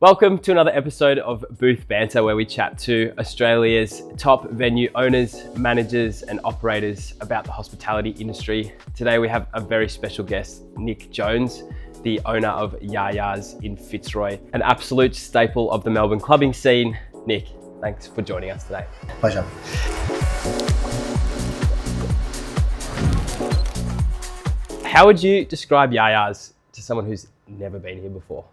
Welcome to another episode of Booth Banter, where we chat to Australia's top venue owners, managers and operators about the hospitality industry. Today we have a very special guest, Nick Jones, the owner of Yah Yah's in Fitzroy, an absolute staple of the Melbourne clubbing scene. Nick, thanks for joining us today. Pleasure. How would you describe Yah Yah's to someone who's never been here before?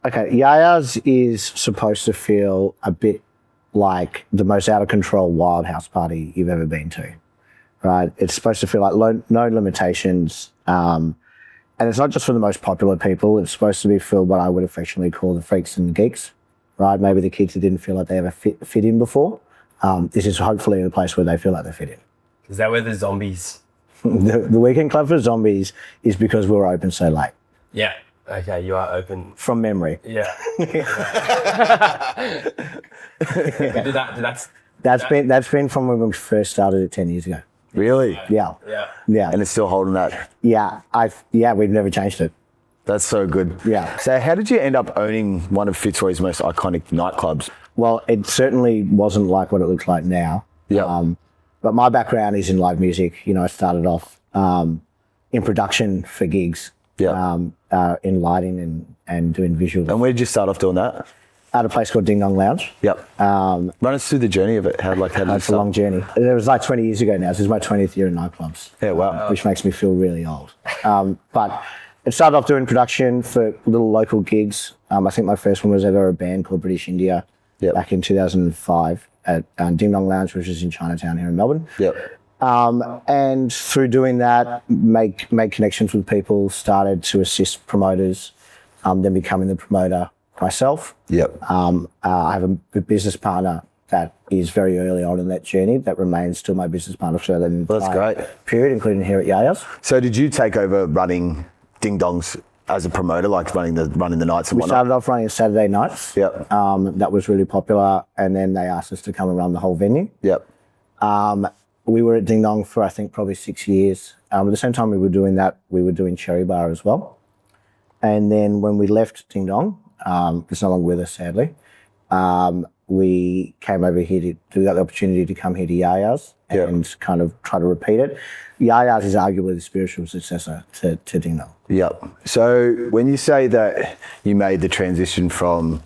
Okay, Yah Yah's is supposed to feel a bit like the most out of control wild house party you've ever been to, right? It's supposed to feel like no limitations. And it's not just for the most popular people. It's supposed to be filled what I would affectionately call the freaks and the geeks, right? Maybe the kids that didn't feel like they ever fit in before. This is hopefully a place where they feel like they fit in. Is that where the zombies... The weekend club for zombies is because we were open so late. Yeah. Okay, you are open. From memory. Yeah. That's been from when we first started it 10 years ago. Really? Yeah. Yeah. And it's still holding that? Yeah, we've never changed it. That's so good. Yeah. So how did you end up owning one of Fitzroy's most iconic nightclubs? Well, it certainly wasn't like what it looks like now. Yeah. But my background is in live music. You know, I started off in production for gigs. Yeah. In lighting and doing visuals. And where did you start off doing that? At a place called Ding Dong Lounge. Yep. Run us through the journey of it. How did it's a long journey. It was like 20 years ago now. This is my 20th year in nightclubs. Yeah, wow. Which makes me feel really old. But it started off doing production for little local gigs. I think my first one was ever a band called British India back in 2005 at Ding Dong Lounge, which is in Chinatown here in Melbourne. Yep. And through doing that, make connections with people, started to assist promoters, then becoming the promoter myself. Yep. I have a business partner that is very early on in that journey that remains still my business partner for the entire period, including here at Yah Yah's. So did you take over running Ding Dongs as a promoter, like running the nights and whatnot? We started off running Saturday nights. Yep. That was really popular, and then they asked us to come and run the whole venue. Yep. We were at Ding Dong for, I think, probably 6 years. At the same time we were doing that, we were doing Cherry Bar as well. And then when we left Ding Dong, it's no longer with us, sadly, we came over here we got the opportunity to come here to Yah Yah's and kind of try to repeat it. Yah Yah's is arguably the spiritual successor to Ding Dong. Yep. So when you say that you made the transition from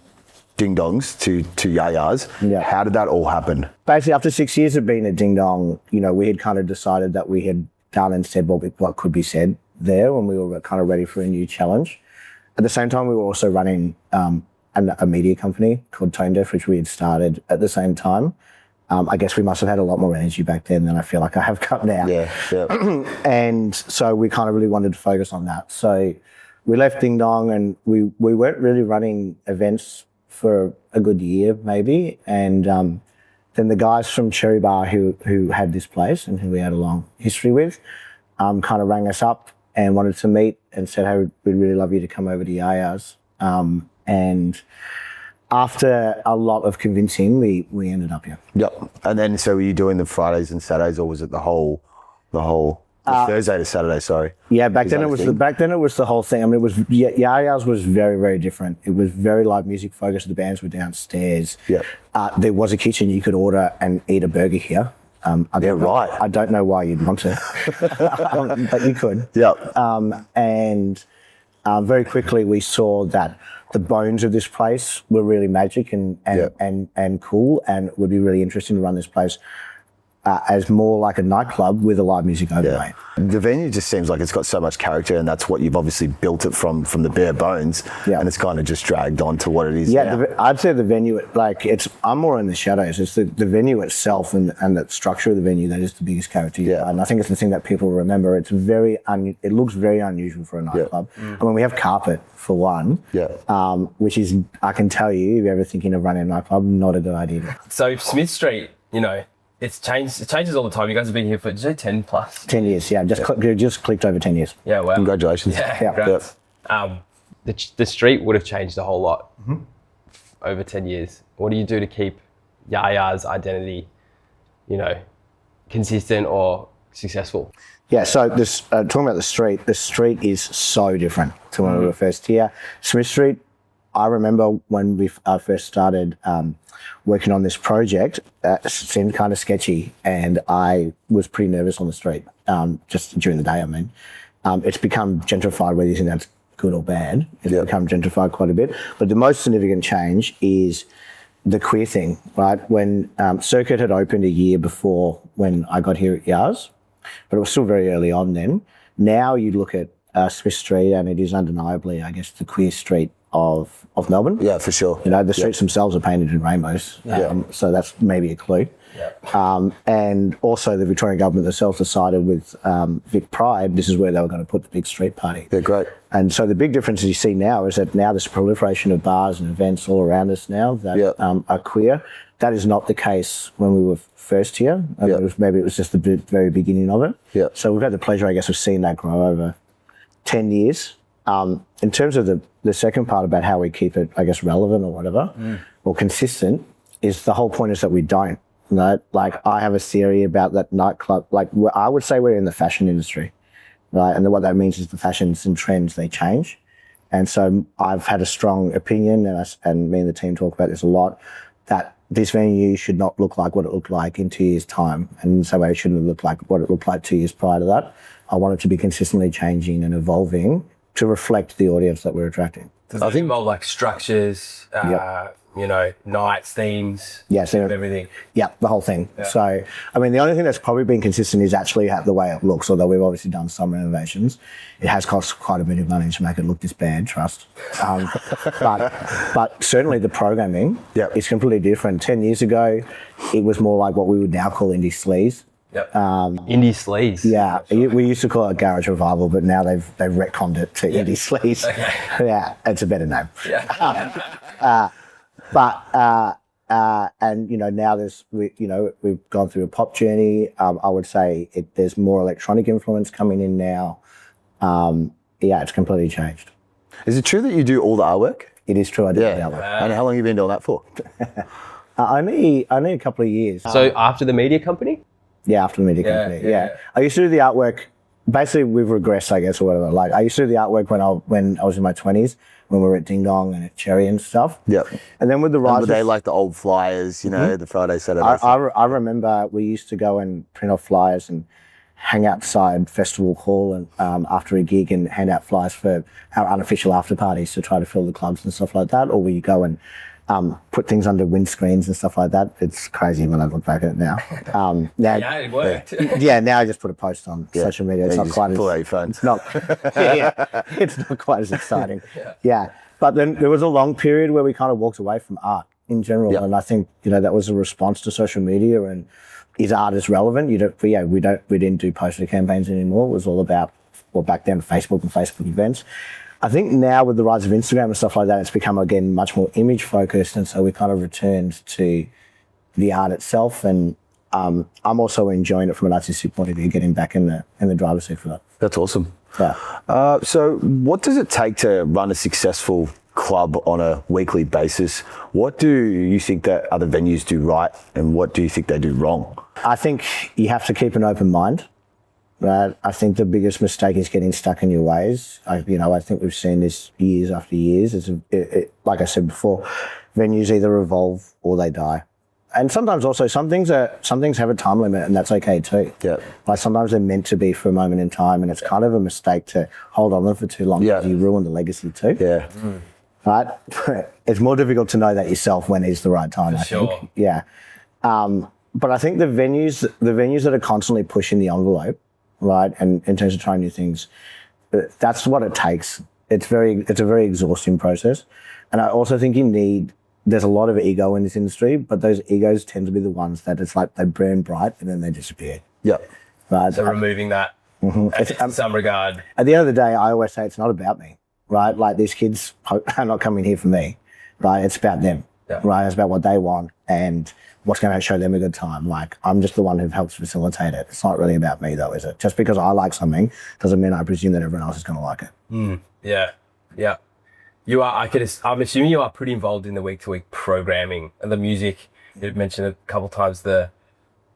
Ding Dongs to Yah Yah's, how did that all happen? Basically, after 6 years of being at Ding Dong, you know, we had kind of decided that we had done and said what could be said there when we were kind of ready for a new challenge. At the same time, we were also running a media company called Tone Deaf, which we had started at the same time. I guess we must have had a lot more energy back then than I feel like I have got now. Yeah. And so we kind of really wanted to focus on that. So we left Ding Dong and we weren't really running events for a good year, maybe. And then the guys from Cherry Bar who had this place and who we had a long history with kind of rang us up and wanted to meet and said, hey, we'd really love you to come over to Yah Yah's. And after a lot of convincing, we ended up here. Yep. And then, so were you doing the Fridays and Saturdays, or was it the whole Thursday to Saturday? Sorry. Yeah, back then it was the whole thing. I mean, Yah Yah's was very, very different. It was very live music focused. The bands were downstairs. Yeah. There was a kitchen you could order and eat a burger here. I don't know why you'd want to, but you could. Yeah. And very quickly we saw that the bones of this place were really magic and cool, and it would be really interesting to run this place as more like a nightclub with a live music overlay. The venue just seems like it's got so much character, and that's what you've obviously built it from the bare bones. Yeah. And it's kind of just dragged on to what it is now. I'd say the venue, I'm more in the shadows. It's the venue itself and the structure of the venue that is the biggest character. Yeah. And I think it's the thing that people remember. It's it looks very unusual for a nightclub. Yeah. I mean, we have carpet for one, which is, I can tell you, if you're ever thinking of running a nightclub, not a good idea. So Smith Street, you know, it's changed. It changes all the time. You guys have been here for 10 plus. 10 years, yeah. Just clicked over 10 years. Yeah, wow. Congratulations. Yeah, congrats. The street would have changed a whole lot over 10 years. What do you do to keep Yah Yah's identity, you know, consistent or successful? Yeah, so talking about the street is so different to when we were first here. Smith Street I remember when we first started working on this project, it seemed kind of sketchy, and I was pretty nervous on the street, just during the day, I mean. It's become gentrified, whether you think that's good or bad. It's become gentrified quite a bit. But the most significant change is the queer thing, right? When Circuit had opened a year before when I got here at Yah's, but it was still very early on then. Now you look at Swiss Street, and it is undeniably, I guess, the queer street of Melbourne. Yeah, for sure. You know, the streets themselves are painted in rainbows, so that's maybe a clue. And also the Victorian government themselves decided with Vic Pride, this is where they were going to put the big street party. Yeah, great. And so the big difference you see now is that now there's a proliferation of bars and events all around us now that are queer. That is not the case when we were first here. Maybe it was just the very beginning of it. Yeah. So we've had the pleasure, I guess, of seeing that grow over 10 years. In terms of the second part about how we keep it, I guess, relevant or whatever, or consistent, is the whole point is that we don't. Right? Like, I have a theory about that nightclub. Like, I would say we're in the fashion industry, right? And what that means is the fashions and trends, they change. And so I've had a strong opinion, and me and the team talk about this a lot, that this venue should not look like what it looked like in 2 years' time. And in the same way, it shouldn't look like what it looked like 2 years prior to that. I want it to be consistently changing and evolving to reflect the audience that we're attracting. Does it involve like structures, you know, nights, themes, everything? Yeah, the whole thing. Yeah. So, I mean, the only thing that's probably been consistent is actually the way it looks, although we've obviously done some renovations. It has cost quite a bit of money to make it look this bad, trust. But certainly the programming is completely different. 10 years ago, it was more like what we would now call indie sleaze. Indie sleaze. Yeah, we used to call it garage revival, but now they've retconned it to indie sleaze. Okay. Yeah, it's a better name. And you know, now we've gone through a pop journey. I would say there's more electronic influence coming in now. It's completely changed. Is it true that you do all the artwork? It is true. I do the artwork. And how long have you been doing that for? Only a couple of years. So after the media company? Yeah, after the media company. Yeah. I used to do the artwork. Basically, we've regressed, I guess, or whatever. Like, I used to do the artwork when I was in my 20s, when we were at Ding Dong and at Cherry and stuff. Yep. And then with the rise, were they like the old flyers, you know, the Friday, Saturday? I remember we used to go and print off flyers and hang outside Festival Hall and after a gig and hand out flyers for our unofficial after parties to try to fill the clubs and stuff like that. Or we go and put things under windscreens and stuff like that. It's crazy when I look back at it now. Now it worked. Now I just put a post on social media. It's not quite as it's not quite as exciting. But then there was a long period where we kind of walked away from art in general, and I think that was a response to social media. And is art as relevant? We didn't do poster campaigns anymore. It was all about back then Facebook and Facebook events. I think now with the rise of Instagram and stuff like that, it's become, again, much more image focused. And so we kind of returned to the art itself. And I'm also enjoying it from an artistic point of view, getting back in the driver's seat for that. That's awesome. Yeah. So what does it take to run a successful club on a weekly basis? What do you think that other venues do right? And what do you think they do wrong? I think you have to keep an open mind. Right. I think the biggest mistake is getting stuck in your ways. I think we've seen this years after years. Like I said before, venues either evolve or they die. And sometimes also some things have a time limit, and that's okay too. Yeah. Like sometimes they're meant to be for a moment in time, and it's kind of a mistake to hold on them for too long because you ruin the legacy too. Yeah. Right. It's more difficult to know that yourself when is the right time. I think. Yeah. But I think the venues that are constantly pushing the envelope, right, and in terms of trying new things, that's what it takes. It's a very exhausting process. And I also think there's a lot of ego in this industry, but those egos tend to be the ones that it's like they burn bright and then they disappear. Yeah. Right. So removing that in some regard. At the end of the day, I always say it's not about me, right? Like these kids are not coming here for me, right? It's about them, right? It's about what they want and what's going to show them a good time. Like, I'm just the one who helps facilitate it. It's not really about me though, is it? Just because I like something doesn't mean I presume that everyone else is going to like it. Yeah. You are, I'm assuming you are pretty involved in the week-to-week programming and the music. You mentioned a couple of times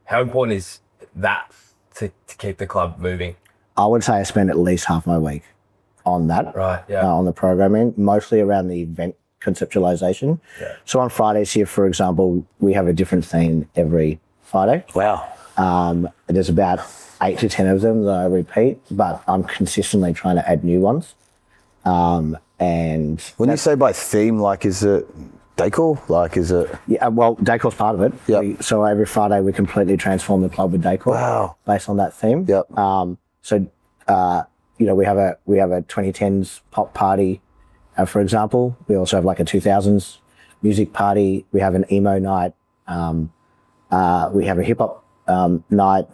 how important is that to keep the club moving? I would say I spend at least half my week on that. Right, yeah. On the programming, mostly around the event conceptualization. Yeah. So on Fridays here, for example, we have a different theme every Friday. Wow. There's about 8 to 10 of them that I repeat, but I'm consistently trying to add new ones. And when you say by theme, like, is it decor? Like, is it? Yeah, well, decor's part of it. Yep. So every Friday we completely transform the club with decor. Wow. Based on that theme. Yep. We have a 2010s pop party, for example. We also have like a 2000s music party. We have an emo night. We have a hip hop night.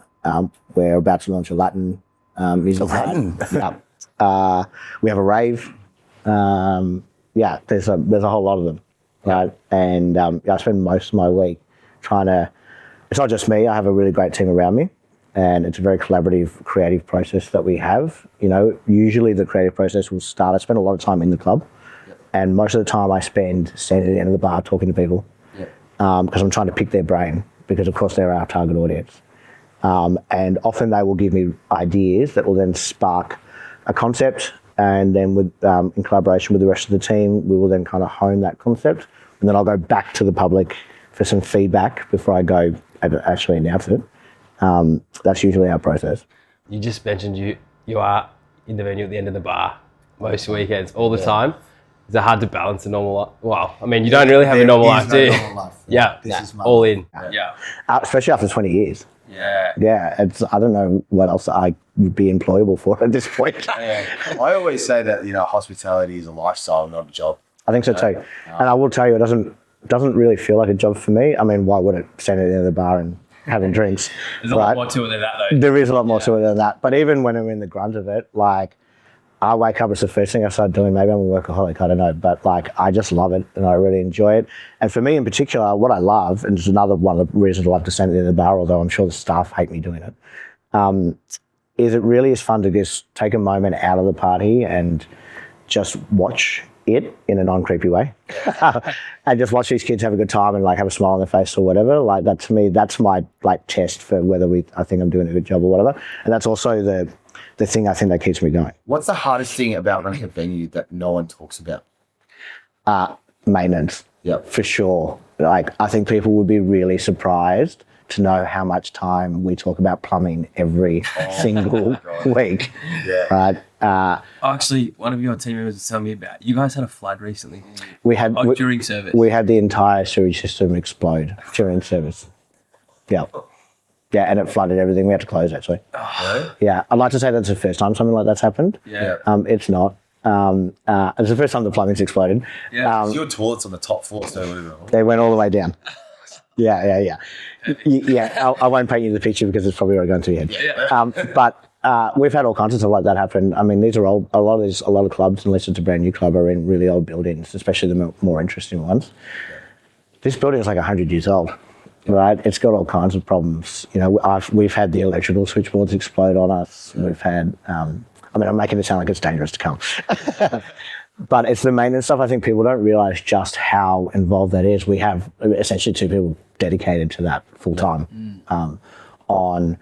We're about to launch a Latin music Latin? night. Yeah. We have a rave. There's a whole lot of them, right? And I spend most of my week trying to. It's not just me. I have a really great team around me, and it's a very collaborative, creative process that we have. Usually the creative process will start. I spend a lot of time in the club, and most of the time I spend standing at the end of the bar talking to people, because I'm trying to pick their brain, because of course they're our target audience. And often they will give me ideas that will then spark a concept, and then in collaboration with the rest of the team, we will then kind of hone that concept, and then I'll go back to the public for some feedback before I go and actually announce it. That's usually our process. You just mentioned you are in the venue at the end of the bar most weekends, all the time. Is it hard to balance a normal life? Well, I mean, you don't really have a normal life, do you? Normal life. Yeah, This is my all life. in. Yeah. Especially after 20 years. Yeah. Yeah, I don't know what else I would be employable for at this point. I always say that, hospitality is a lifestyle, not a job. I think so too. And I will tell you, it doesn't really feel like a job for me. I mean, why would it stand at the end of the bar and having drinks? There's a lot more to it than that, though. There is a lot more to it than that. But even when I'm in the grunt of it, like, I wake up, it's the first thing I start doing. Maybe I'm a workaholic, I don't know. But, like, I just love it and I really enjoy it. And for me in particular, what I love, and it's another one of the reasons I love to stand at the end of the bar, although I'm sure the staff hate me doing it, is it really is fun to just take a moment out of the party and just watch it in a non-creepy way. And just watch these kids have a good time and, like, have a smile on their face or whatever. Like, that, to me, that's my, like, test for whether I think I'm doing a good job or whatever. And that's also the thing I think that keeps me going. What's the hardest thing about running a venue that no one talks about? Maintenance. Yep. For sure. Like, I think people would be really surprised to know how much time we talk about plumbing every single week. Yeah. Right? Actually, one of your team members was telling me about, you guys had a flood recently. During service. We had the entire sewage system explode during service. Yeah. Yeah, and it flooded everything. We had to close, actually. Really? Yeah, I'd like to say that's the first time something like that's happened. Yeah. It's not. It's the first time the plumbing's exploded. Yeah. Your toilet's on the top floor, so They went all the way down. Yeah. I won't paint you the picture because it's probably already going to your head. But we've had all kinds of stuff like that happen. I mean, these are old. A lot of clubs, unless it's a brand new club, are in really old buildings, especially the more interesting ones. This building is like 100 years old. Right, it's got all kinds of problems. We've had the electrical switchboards explode on us. We've had, I'm making it sound like it's dangerous to come, but it's the maintenance stuff. I think people don't realise just how involved that is. We have essentially 2 people dedicated to that full time. On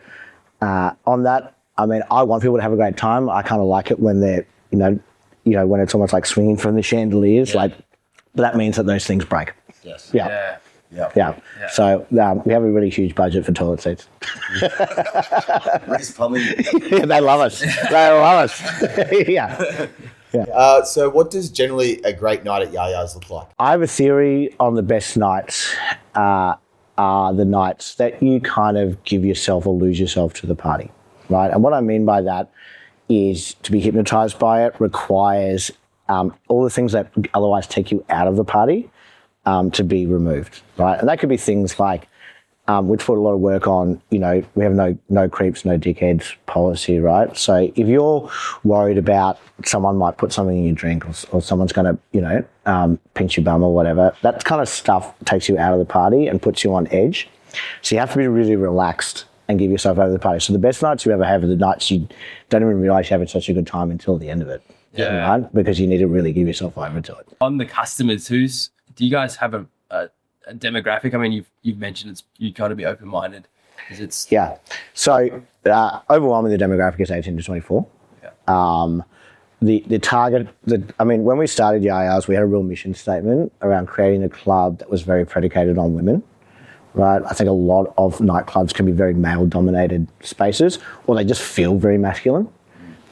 that, I mean, I want people to have a great time. I kind of like it when they're, when it's almost like swinging from the chandeliers. Like, that means that those things break. yes. Yeah. So we have a really huge budget for toilet seats. Race plumbing. They love us. Yeah. So what does generally a great night at Yah Yah's look like? I have a theory on the best nights are the nights that you kind of give yourself or lose yourself to the party, right? And what I mean by that is to be hypnotized by it requires all the things that otherwise take you out of the party to be removed, right? And that could be things like, which put a lot of work on, we have no creeps, no dickheads policy, right? So if you're worried about someone might put something in your drink or someone's going to, pinch your bum or whatever, that kind of stuff takes you out of the party and puts you on edge. So you have to be really relaxed and give yourself over the party. So the best nights you ever have are the nights you don't even realise you're having such a good time until the end of it, right? Because you need to really give yourself over to it. On the customers, do you guys have a demographic? I mean, you've mentioned you got to be open-minded. Yeah. So overwhelmingly the demographic is 18 to 24. Yeah. the target, when we started Yah Yahs, we had a real mission statement around creating a club that was very predicated on women, right? I think a lot of nightclubs can be very male-dominated spaces, or they just feel very masculine.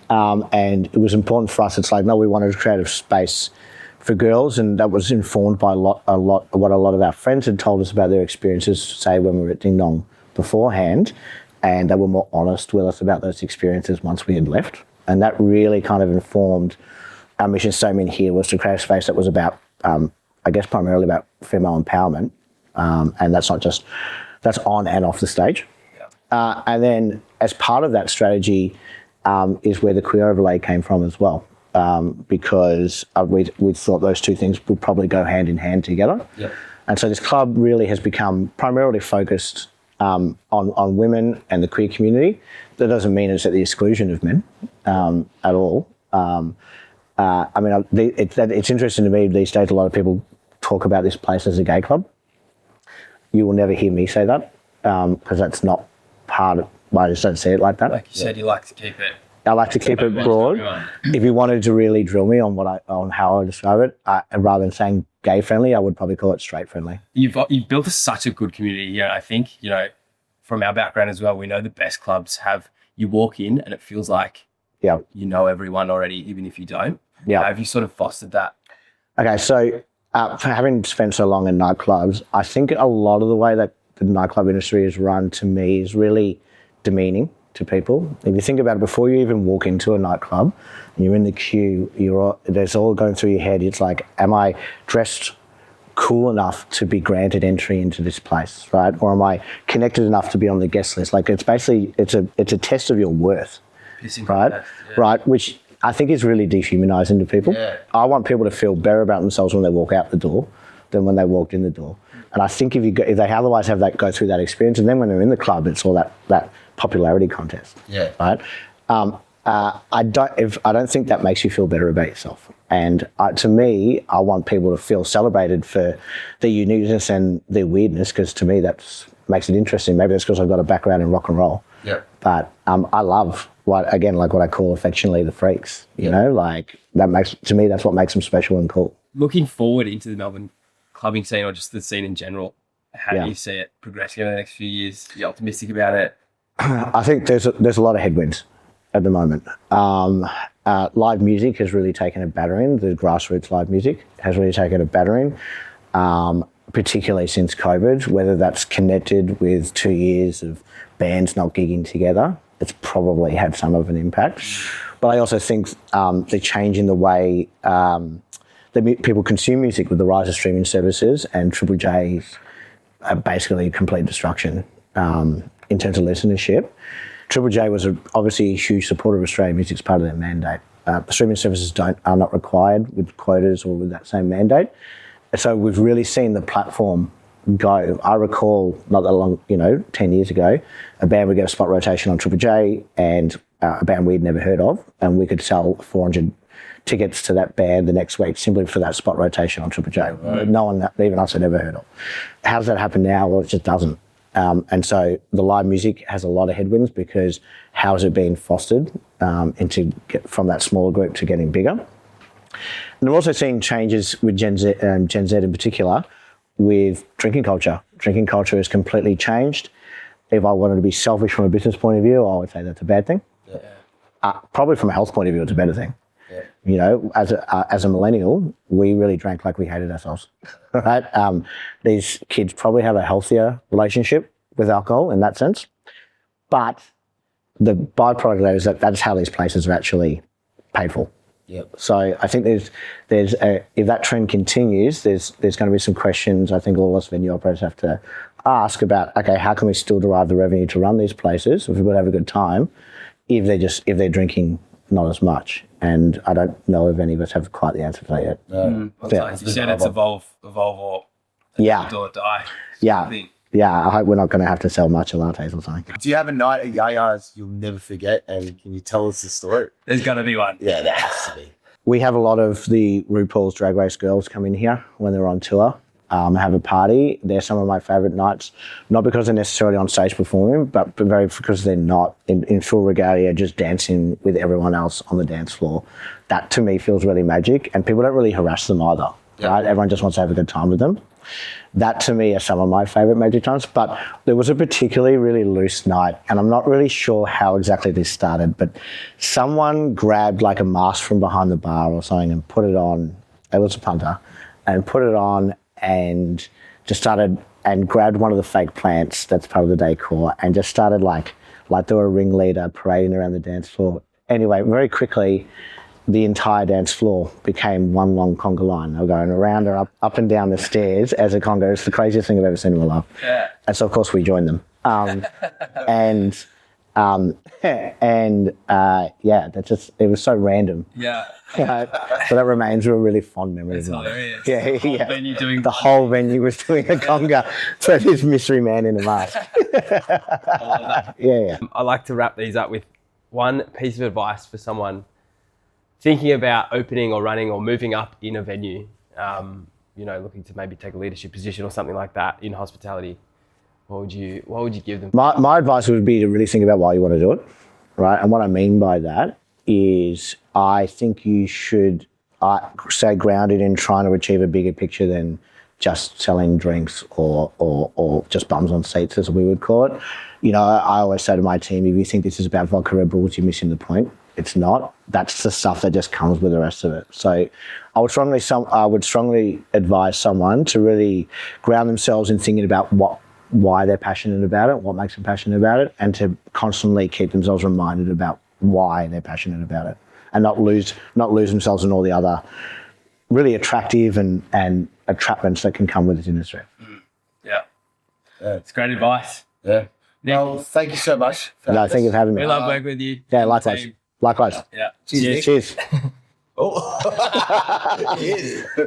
And it was important for us. It's like, no, we wanted to create a space for girls, and that was informed by what a lot of our friends had told us about their experiences, say, when we were at Ding Dong beforehand, and they were more honest with us about those experiences once we had left. And that really kind of informed our mission statement here, was to create a space that was about, I guess, primarily about female empowerment. And that's not just, that's on and off the stage. Yeah. And then as part of that strategy is where the queer overlay came from as well. Because we thought those two things would probably go hand in hand together. Yep. And so this club really has become primarily focused on women and the queer community. That doesn't mean it's at the exclusion of men at all. It's interesting to me these days, a lot of people talk about this place as a gay club. You will never hear me say that because that's not part of, I just don't see it like that. Like you said, you like to keep it. I like to keep it broad. If you wanted to really drill me on how I describe it, rather than saying gay friendly, I would probably call it straight friendly. You've built such a good community here. I think, from our background as well, we know the best clubs have, you walk in and it feels like you know everyone already, even if you don't. Yeah. Have you sort of fostered that? Okay, so for having spent so long in nightclubs, I think a lot of the way that the nightclub industry is run, to me, is really demeaning to people. If you think about it, before you even walk into a nightclub and you're in the queue, there's all going through your head. It's like, am I dressed cool enough to be granted entry into this place, right? Or am I connected enough to be on the guest list? Like, it's basically, it's a test of your worth, right? Yeah. Right, which I think is really dehumanizing to people. Yeah. I want people to feel better about themselves when they walk out the door than when they walked in the door. And I think if they otherwise have that, go through that experience, and then when they're in the club, it's all that popularity contest. Yeah. Right. I don't think that makes you feel better about yourself. And to me, I want people to feel celebrated for their uniqueness and their weirdness, because to me that makes it interesting. Maybe that's because I've got a background in rock and roll. Yeah. But I love what I call affectionately the freaks. You know, like to me that's what makes them special and cool. Looking forward into the Melbourne clubbing scene, or just the scene in general, how do you see it progressing over the next few years? Are you optimistic about it? I think there's a lot of headwinds at the moment. Live music has really taken a battering. The grassroots live music has really taken a battering, particularly since COVID, whether that's connected with 2 years of bands not gigging together. It's probably had some of an impact. But I also think the change in the way that people consume music with the rise of streaming services and Triple J's basically complete destruction in terms of listenership. Triple J was obviously a huge supporter of Australian music as part of their mandate. Streaming services are not required with quotas or with that same mandate. So we've really seen the platform go. I recall not that long, 10 years ago, a band would get a spot rotation on Triple J, and a band we'd never heard of, and we could sell 400 tickets to that band the next week simply for that spot rotation on Triple J. Right. No one, even us, had ever heard of. How does that happen now? Well, it just doesn't. And so the live music has a lot of headwinds, because how is it being fostered from that smaller group to getting bigger? And we're also seeing changes with Gen Z in particular with drinking culture. Drinking culture has completely changed. If I wanted to be selfish from a business point of view, I would say that's a bad thing. Yeah. Probably from a health point of view, it's a better thing. Yeah. As a millennial, we really drank like we hated ourselves, right? These kids probably have a healthier relationship with alcohol in that sense, but the byproduct of that is that's how these places are actually paid for. Yep. So I think if that trend continues, there's going to be some questions I think all of us venue operators have to ask about. Okay, how can we still derive the revenue to run these places if we're going to have a good time if they're drinking not as much? And I don't know if any of us have quite the answer for that yet. No. Like you said, it's evolve or do or die. Yeah. Yeah, I hope we're not going to have to sell matcha lattes or something. Do you have a night at Yah Yah's you'll never forget, and can you tell us the story? There's going to be one. Yeah, there has to be. We have a lot of the RuPaul's Drag Race girls come in here when they're on tour. have a party. They're some of my favourite nights, not because they're necessarily on stage performing, but very because they're not in full regalia, just dancing with everyone else on the dance floor. That to me feels really magic, and people don't really harass them either, right? Everyone just wants to have a good time with them. That to me are some of my favourite magic times. But there was a particularly really loose night, and I'm not really sure how exactly this started, but someone grabbed like a mask from behind the bar or something and put it on. It was a punter, and put it on and just started and grabbed one of the fake plants that's part of the decor and just started like they were a ringleader parading around the dance floor. Anyway, very quickly, the entire dance floor became one long conga line. They were going around or up and down the stairs as a conga. It's the craziest thing I've ever seen in my life. Yeah. And so, of course, we joined them. It was so random. Yeah. So that remains a really fond memory. That's hilarious. Yeah. The whole venue was doing a conga for this mystery man in a mask. Yeah. I like to wrap these up with one piece of advice for someone thinking about opening or running or moving up in a venue, looking to maybe take a leadership position or something like that in hospitality. What would you give them? My advice would be to really think about why you want to do it, right? And what I mean by that is I think you should stay grounded in trying to achieve a bigger picture than just selling drinks or just bums on seats, as we would call it. I always say to my team, if you think this is about vodka Red Bulls, you're missing the point. It's not. That's the stuff that just comes with the rest of it. So I would strongly advise someone to really ground themselves in thinking about why they're passionate about it, what makes them passionate about it, and to constantly keep themselves reminded about why they're passionate about it, and not lose themselves in all the other really attractive and attrapments that can come with this industry. Yeah. It's great advice. Yeah. Well, thank you so much. Thank you for having me. We love working with you. Yeah, likewise. Likewise. Yeah. Cheers. Oh. Cheers.